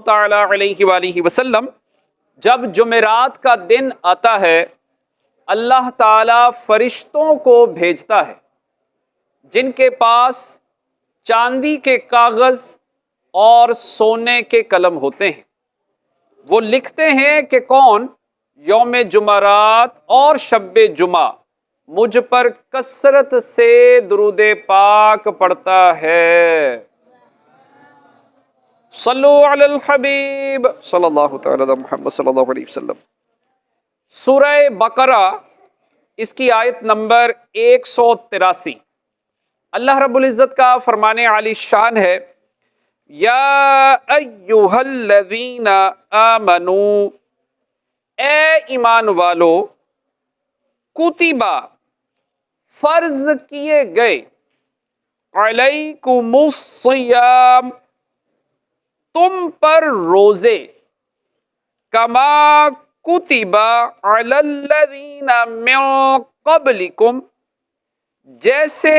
تعالی علیہ وآلہ وسلم جب جمعرات کا دن آتا ہے اللہ تعالی فرشتوں کو بھیجتا ہے جن کے پاس چاندی کے کاغذ اور سونے کے قلم ہوتے ہیں۔ وہ لکھتے ہیں کہ کون یوم جمعرات اور شب جمعہ مجھ پر کثرت سے درود پاک پڑھتا ہے۔ صلو علی الحبیب صلی اللہ تعالی علی محمد صلی اللہ علیہ وسلم۔ سورہ بقرہ اس کی آیت نمبر 183۔ اللہ رب العزت کا فرمان عالی شان ہے، یا ایہا الذین آمنوا، اے ایمان والو، کتبہ فرض کیے گئے، علیکم الصیام تم پر روزے، کما کتب علی الذین من قبلکم جیسے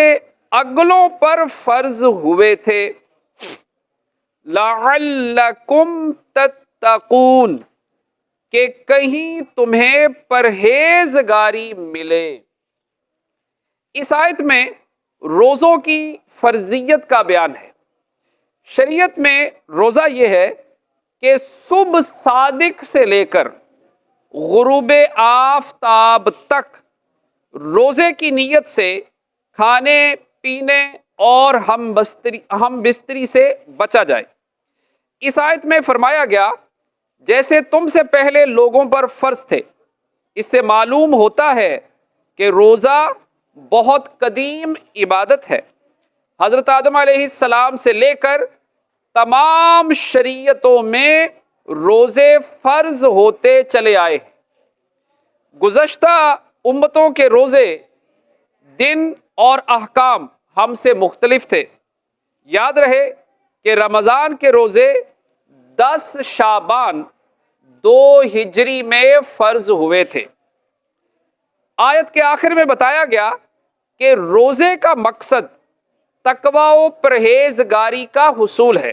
اگلوں پر فرض ہوئے تھے، لعلکم تتقون کہ کہیں تمہیں پرہیزگاری ملے۔ اس آیت میں روزوں کی فرضیت کا بیان ہے۔ شریعت میں روزہ یہ ہے کہ صبح صادق سے لے کر غروب آفتاب تک روزے کی نیت سے کھانے پینے اور ہم بستری سے بچا جائے۔ اس آیت میں فرمایا گیا جیسے تم سے پہلے لوگوں پر فرض تھے۔ اس سے معلوم ہوتا ہے کہ روزہ بہت قدیم عبادت ہے۔ حضرت آدم علیہ السلام سے لے کر تمام شریعتوں میں روزے فرض ہوتے چلے آئے ہیں۔ گزشتہ امتوں کے روزے دن اور احکام ہم سے مختلف تھے۔ یاد رہے کہ رمضان کے روزے 10 شعبان 2 ہجری میں فرض ہوئے تھے۔ آیت کے آخر میں بتایا گیا کہ روزے کا مقصد تقوی و پرہیزگاری کا حصول ہے۔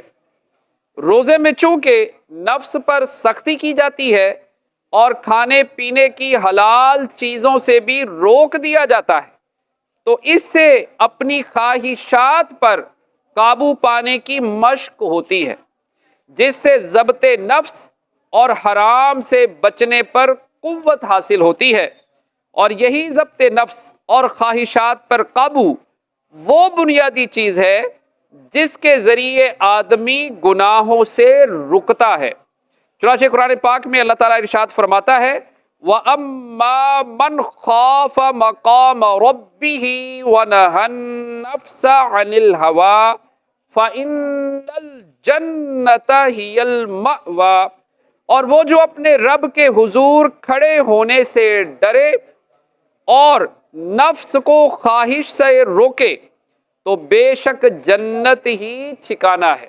روزے میں چونکہ نفس پر سختی کی جاتی ہے اور کھانے پینے کی حلال چیزوں سے بھی روک دیا جاتا ہے، تو اس سے اپنی خواہشات پر قابو پانے کی مشق ہوتی ہے، جس سے ضبط نفس اور حرام سے بچنے پر قوت حاصل ہوتی ہے۔ اور یہی ضبط نفس اور خواہشات پر قابو وہ بنیادی چیز ہے جس کے ذریعے آدمی گناہوں سے رکتا ہے۔ چنانچہ قرآن پاک میں اللہ تعالیٰ ارشاد فرماتا ہے، وَأَمَّا مَنْ خَافَ مَقَامَ رَبِّهِ وَنَهَى النَّفْسَ عَنِ الْهَوَىٰ فَإِنَّ الْجَنَّةَ هِيَ الْمَأْوَىٰ، اور وہ جو اپنے رب کے حضور کھڑے ہونے سے ڈرے اور نفس کو خواہش سے روکے تو بے شک جنت ہی ٹھکانہ ہے۔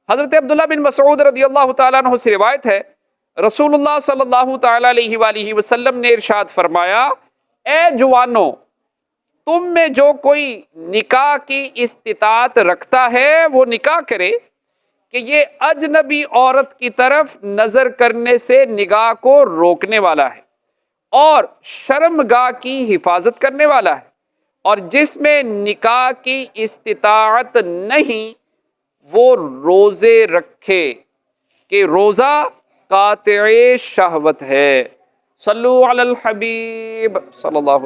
حضرت عبداللہ بن مسعود رضی اللہ تعالیٰ عنہ سے روایت ہے، رسول اللہ صلی اللہ تعالیٰ علیہ وآلہ وسلم نے ارشاد فرمایا، اے جوانوں، تم میں جو کوئی نکاح کی استطاعت رکھتا ہے وہ نکاح کرے، کہ یہ اجنبی عورت کی طرف نظر کرنے سے نگاہ کو روکنے والا ہے اور شرمگاہ کی حفاظت کرنے والا ہے، اور جس میں نکاح کی استطاعت نہیں وہ روزے رکھے، کہ روزہ قاطع شہوت ہے۔ صلو علی الحبیب صلی اللہ